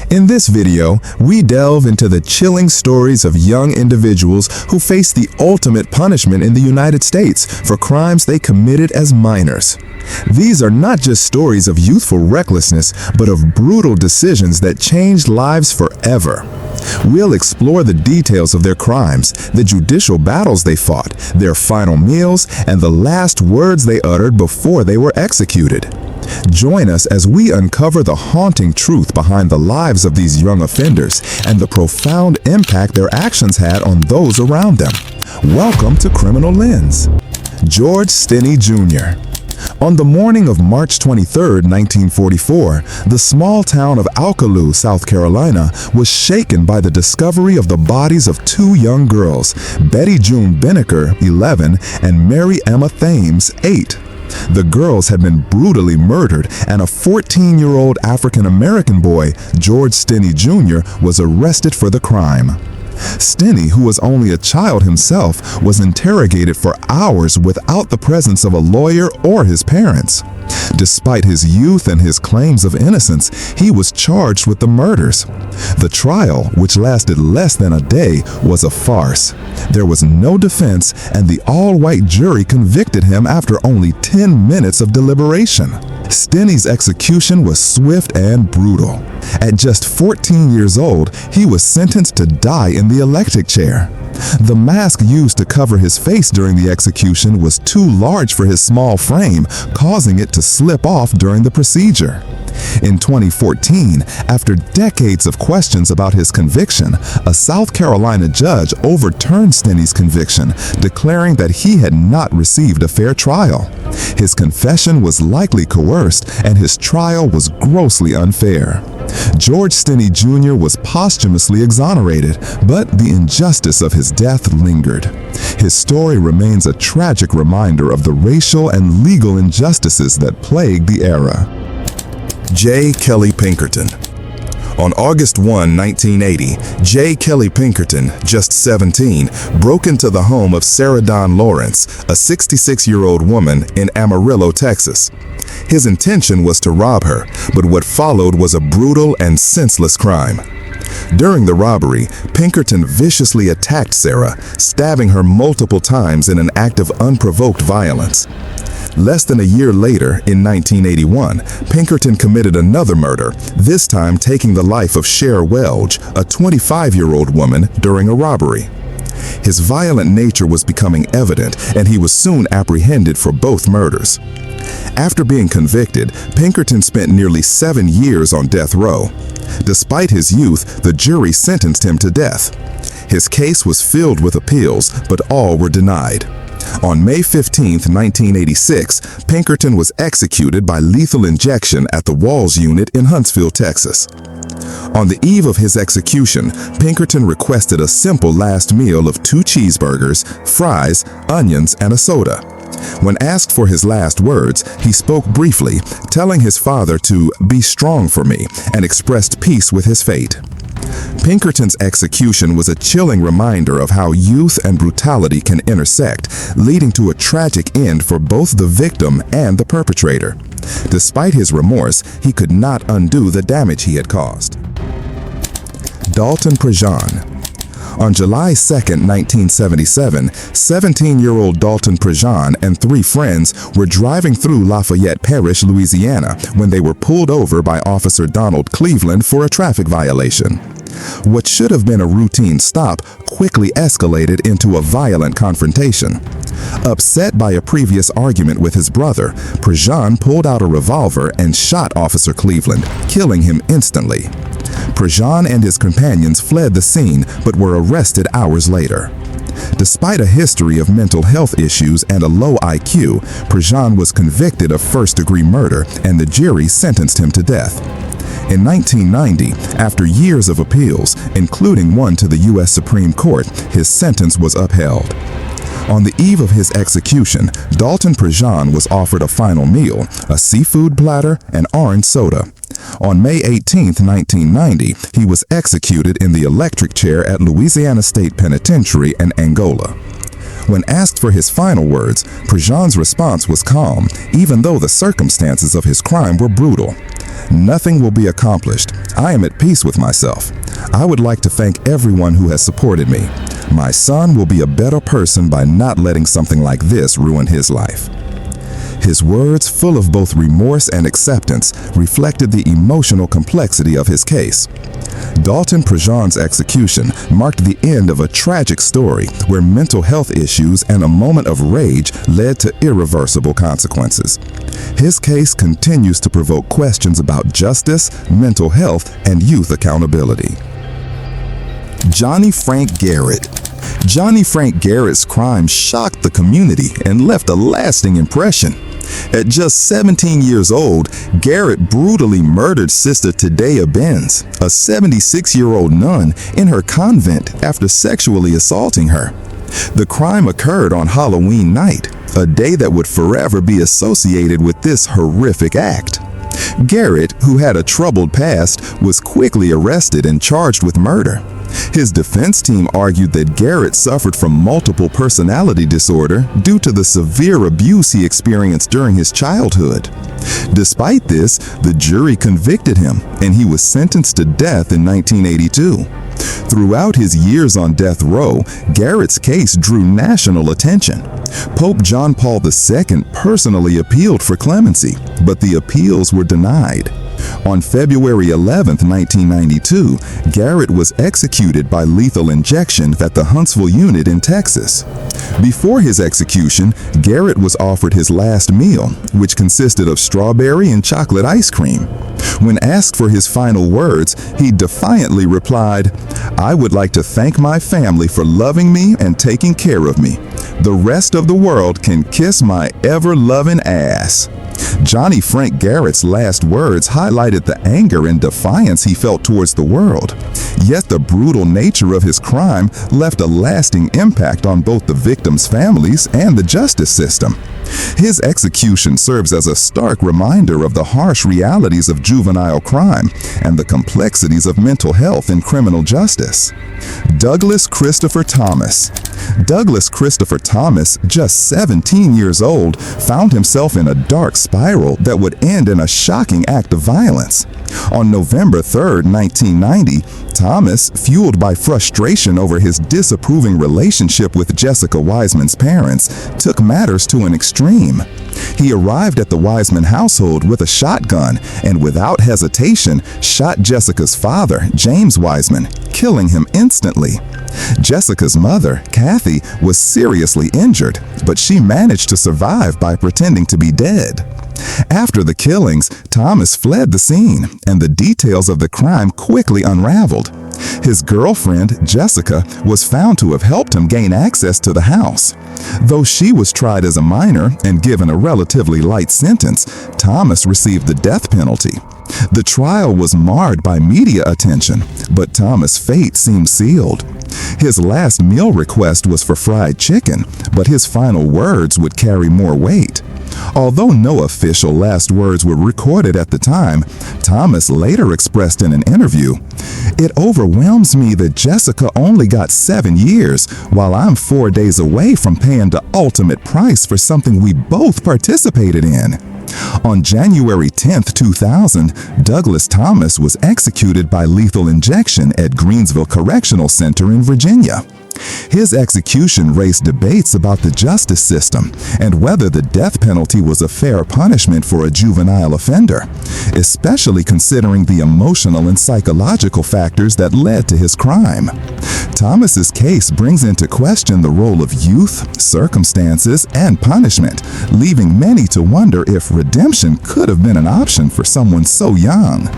In this video, we delve into the chilling stories of young individuals who face the ultimate punishment in the United States for crimes they committed as minors. These are not just stories of youthful recklessness, but of brutal decisions that changed lives forever. We'll explore the details of their crimes, the judicial battles they fought, their final meals, and the last words they uttered before they were executed. Join us as we uncover the haunting truth behind the lives of these young offenders and the profound impact their actions had on those around them. Welcome to Criminal Lens. George Stinney Jr. On the morning of March 23, 1944, the small town of Alkaloo, South Carolina, was shaken by the discovery of the bodies of two young girls, Betty June Binnicker, 11, and Mary Emma Thames, 8. The girls had been brutally murdered, and a 14-year-old African-American boy, George Stinney Jr., was arrested for the crime. Stinney, who was only a child himself, was interrogated for hours without the presence of a lawyer or his parents. Despite his youth and his claims of innocence, he was charged with the murders. The trial, which lasted less than a day, was a farce. There was no defense, and the all-white jury convicted him after only 10 minutes of deliberation. Stinney's execution was swift and brutal. At just 14 years old, he was sentenced to die in the electric chair. The mask used to cover his face during the execution was too large for his small frame, causing it to slip off during the procedure. In 2014, after decades of questions about his conviction, a South Carolina judge overturned Stinney's conviction, declaring that he had not received a fair trial. His confession was likely coerced, and his trial was grossly unfair. George Stinney Jr. was posthumously exonerated, but the injustice of his death lingered. His story remains a tragic reminder of the racial and legal injustices that plagued the era. J. Kelly Pinkerton. On August 1, 1980, J. Kelly Pinkerton, just 17, broke into the home of Sarah Dawn Lawrence, a 66-year-old woman in Amarillo, Texas. His intention was to rob her, but what followed was a brutal and senseless crime. During the robbery, Pinkerton viciously attacked Sarah, stabbing her multiple times in an act of unprovoked violence. Less than a year later, in 1981, Pinkerton committed another murder, this time taking the life of Cher Welch, a 25-year-old woman, during a robbery. His violent nature was becoming evident, and he was soon apprehended for both murders. After being convicted, Pinkerton spent nearly 7 years on death row. Despite his youth, the jury sentenced him to death. His case was filled with appeals, but all were denied. On May 15, 1986, Pinkerton was executed by lethal injection at the Walls Unit in Huntsville, Texas. On the eve of his execution, Pinkerton requested a simple last meal of 2 cheeseburgers, fries, onions, and a soda. When asked for his last words, he spoke briefly, telling his father to be strong for me, and expressed peace with his fate. Pinkerton's execution was a chilling reminder of how youth and brutality can intersect, leading to a tragic end for both the victim and the perpetrator. Despite his remorse, he could not undo the damage he had caused. Dalton Prejean. On July 2, 1977, 17-year-old Dalton Prejean and 3 friends were driving through Lafayette Parish, Louisiana, when they were pulled over by Officer Donald Cleveland for a traffic violation. What should have been a routine stop quickly escalated into a violent confrontation. Upset by a previous argument with his brother, Prejean pulled out a revolver and shot Officer Cleveland, killing him instantly. Prejean and his companions fled the scene but were arrested hours later. Despite a history of mental health issues and a low IQ, Prejean was convicted of first-degree murder, and the jury sentenced him to death. In 1990, after years of appeals, including one to the U.S. Supreme Court, his sentence was upheld. On the eve of his execution, Dalton Prejean was offered a final meal, a seafood platter, and orange soda. On May 18, 1990, he was executed in the electric chair at Louisiana State Penitentiary in Angola. When asked for his final words, Prejean's response was calm, even though the circumstances of his crime were brutal. "Nothing will be accomplished. I am at peace with myself. I would like to thank everyone who has supported me. My son will be a better person by not letting something like this ruin his life." His words, full of both remorse and acceptance, reflected the emotional complexity of his case. Dalton Prejean's execution marked the end of a tragic story where mental health issues and a moment of rage led to irreversible consequences. His case continues to provoke questions about justice, mental health, and youth accountability. Johnny Frank Garrett. Johnny Frank Garrett's crime shocked the community and left a lasting impression. At just 17 years old, Garrett brutally murdered Sister Tadea Benz, a 76-year-old nun, in her convent after sexually assaulting her. The crime occurred on Halloween night, a day that would forever be associated with this horrific act. Garrett, who had a troubled past, was quickly arrested and charged with murder. His defense team argued that Garrett suffered from multiple personality disorder due to the severe abuse he experienced during his childhood. Despite this, the jury convicted him, and he was sentenced to death in 1982. Throughout his years on death row, Garrett's case drew national attention. Pope John Paul II personally appealed for clemency, but the appeals were denied. On February 11, 1992, Garrett was executed by lethal injection at the Huntsville unit in Texas. Before his execution, Garrett was offered his last meal, which consisted of strawberry and chocolate ice cream. When asked for his final words, he defiantly replied, "I would like to thank my family for loving me and taking care of me. The rest of the world can kiss my ever-loving ass." Johnny Frank Garrett's last words highlighted the anger and defiance he felt towards the world. Yet the brutal nature of his crime left a lasting impact on both the victims' families and the justice system. His execution serves as a stark reminder of the harsh realities of juvenile crime and the complexities of mental health in criminal justice. Douglas Christopher Thomas. Douglas Christopher Thomas, just 17 years old, found himself in a dark spiral that would end in a shocking act of violence. On November 3, 1990, Thomas, fueled by frustration over his disapproving relationship with Jessica Wiseman's parents, took matters to an extreme. He arrived at the Wiseman household with a shotgun and without hesitation shot Jessica's father, James Wiseman, killing him instantly. Jessica's mother, Kathy, was seriously injured, but she managed to survive by pretending to be dead. After the killings, Thomas fled the scene, and the details of the crime quickly unraveled. His girlfriend, Jessica, was found to have helped him gain access to the house. Though she was tried as a minor and given a relatively light sentence, Thomas received the death penalty. The trial was marred by media attention, but Thomas' fate seemed sealed. His last meal request was for fried chicken, but his final words would carry more weight. Although no official last words were recorded at the time, Thomas later expressed in an interview, "It overwhelms me that Jessica only got 7 years, while I'm 4 days away from paying the ultimate price for something we both participated in." On January 10, 2000, Douglas Thomas was executed by lethal injection at Greensville Correctional Center in Virginia. His execution raised debates about the justice system and whether the death penalty was a fair punishment for a juvenile offender, especially considering the emotional and psychological factors that led to his crime. Thomas's case brings into question the role of youth, circumstances, and punishment, leaving many to wonder if redemption could have been an option for someone so young.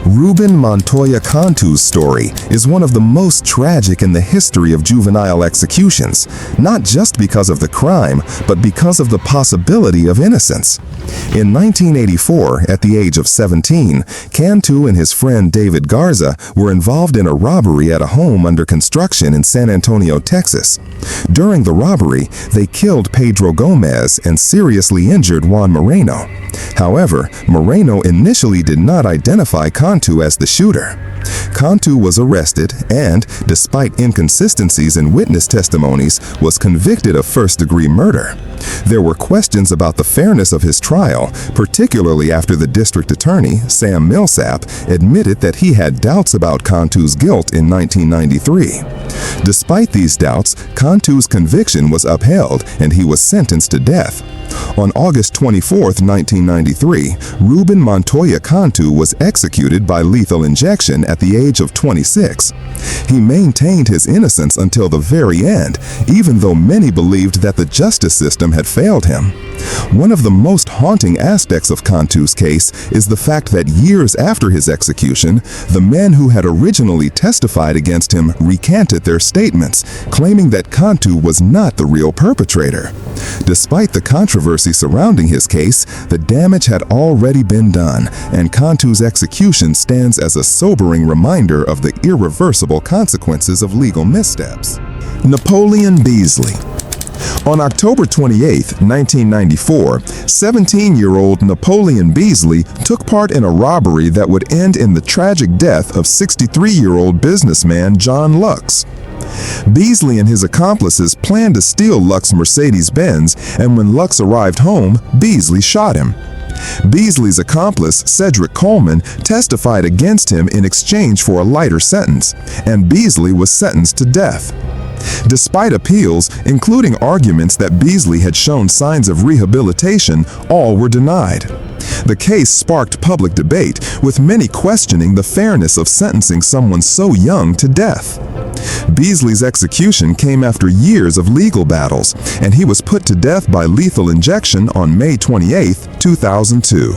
Ruben Montoya Cantu's story is one of the most tragic in the history of juvenile executions, not just because of the crime, but because of the possibility of innocence. In 1984, at the age of 17, Cantu and his friend David Garza were involved in a robbery at a home under construction in San Antonio, Texas. During the robbery, they killed Pedro Gomez and seriously injured Juan Moreno. However, Moreno initially did not identify Cantu as the shooter. Cantu was arrested and, despite inconsistencies in witness testimonies, was convicted of first-degree murder. There were questions about the fairness of his trial, particularly after the district attorney, Sam Millsap, admitted that he had doubts about Cantu's guilt in 1993. Despite these doubts, Cantu's conviction was upheld and he was sentenced to death. On August 24, 1993, Ruben Montoya Cantu was executed by lethal injection at the age of 26. He maintained his innocence until the very end, even though many believed that the justice system had failed him. One of the most haunting aspects of Cantu's case is the fact that years after his execution, the men who had originally testified against him recanted their statements, claiming that Cantu was not the real perpetrator. Despite the controversy surrounding his case, the damage had already been done, and Cantu's execution stands as a sobering reminder of the irreversible consequences of legal missteps. Napoleon Beasley. On October 28, 1994, 17-year-old Napoleon Beasley took part in a robbery that would end in the tragic death of 63-year-old businessman John Lux. Beasley and his accomplices planned to steal Lux's Mercedes-Benz, and when Lux arrived home, Beasley shot him. Beasley's accomplice, Cedric Coleman, testified against him in exchange for a lighter sentence, and Beasley was sentenced to death. Despite appeals, including arguments that Beasley had shown signs of rehabilitation, all were denied. The case sparked public debate, with many questioning the fairness of sentencing someone so young to death. Beasley's execution came after years of legal battles, and he was put to death by lethal injection on May 28, 2002.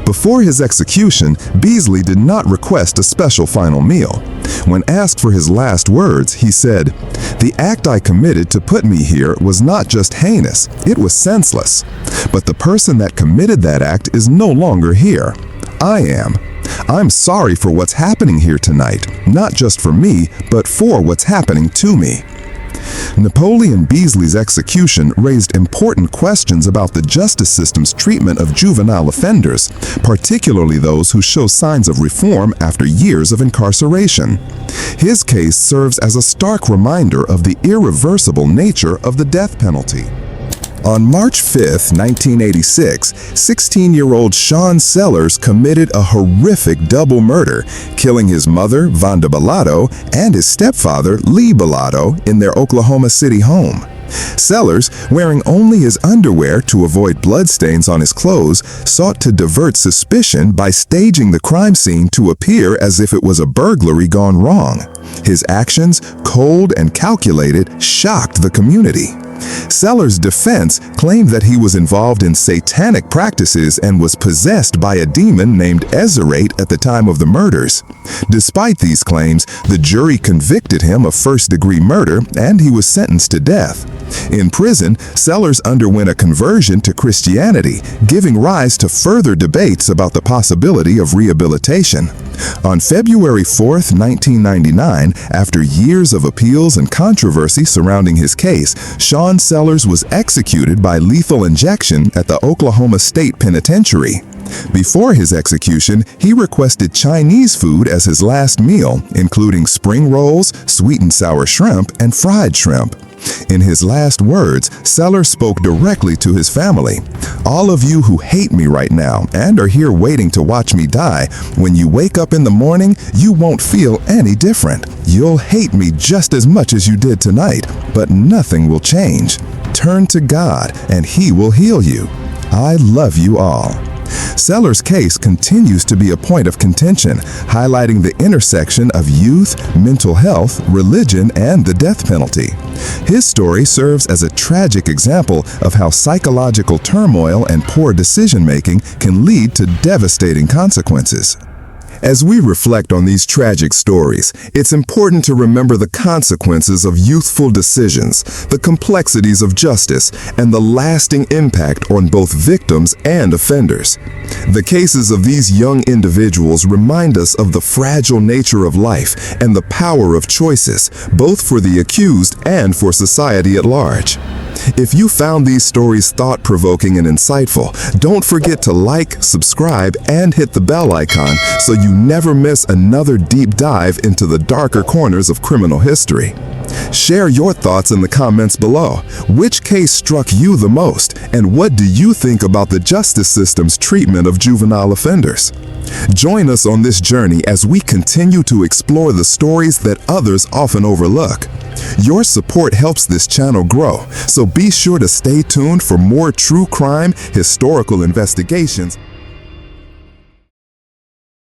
Before his execution, Beasley did not request a special final meal. When asked for his last words, he said, "The act I committed to put me here was not just heinous, it was senseless. But the person that committed that act is no longer here. I am. I'm sorry for what's happening here tonight, not just for me, but for what's happening to me." Napoleon Beasley's execution raised important questions about the justice system's treatment of juvenile offenders, particularly those who show signs of reform after years of incarceration. His case serves as a stark reminder of the irreversible nature of the death penalty. On March 5, 1986, 16-year-old Sean Sellers committed a horrific double murder, killing his mother, Vonda Bellotto, and his stepfather, Lee Bellotto, in their Oklahoma City home. Sellers, wearing only his underwear to avoid bloodstains on his clothes, sought to divert suspicion by staging the crime scene to appear as if it was a burglary gone wrong. His actions, cold and calculated, shocked the community. Sellers' defense claimed that he was involved in satanic practices and was possessed by a demon named Ezerate at the time of the murders. Despite these claims, the jury convicted him of first-degree murder and he was sentenced to death. In prison, Sellers underwent a conversion to Christianity, giving rise to further debates about the possibility of rehabilitation. On February 4, 1999, after years of appeals and controversy surrounding his case, Sean Sellers was executed by lethal injection at the Oklahoma State Penitentiary. Before his execution, he requested Chinese food as his last meal, including spring rolls, sweet and sour shrimp, and fried shrimp. In his last words, Sellers spoke directly to his family. "All of you who hate me right now and are here waiting to watch me die, when you wake up in the morning, you won't feel any different. You'll hate me just as much as you did tonight, but nothing will change. Turn to God and He will heal you. I love you all." Sellers' case continues to be a point of contention, highlighting the intersection of youth, mental health, religion, and the death penalty. His story serves as a tragic example of how psychological turmoil and poor decision-making can lead to devastating consequences. As we reflect on these tragic stories, it's important to remember the consequences of youthful decisions, the complexities of justice, and the lasting impact on both victims and offenders. The cases of these young individuals remind us of the fragile nature of life and the power of choices, both for the accused and for society at large. If you found these stories thought-provoking and insightful, don't forget to like, subscribe, and hit the bell icon so you never miss another deep dive into the darker corners of criminal history. Share your thoughts in the comments below. Which case struck you the most, and what do you think about the justice system's treatment of juvenile offenders? Join us on this journey as we continue to explore the stories that others often overlook. Your support helps this channel grow, so be sure to stay tuned for more true crime, historical investigations,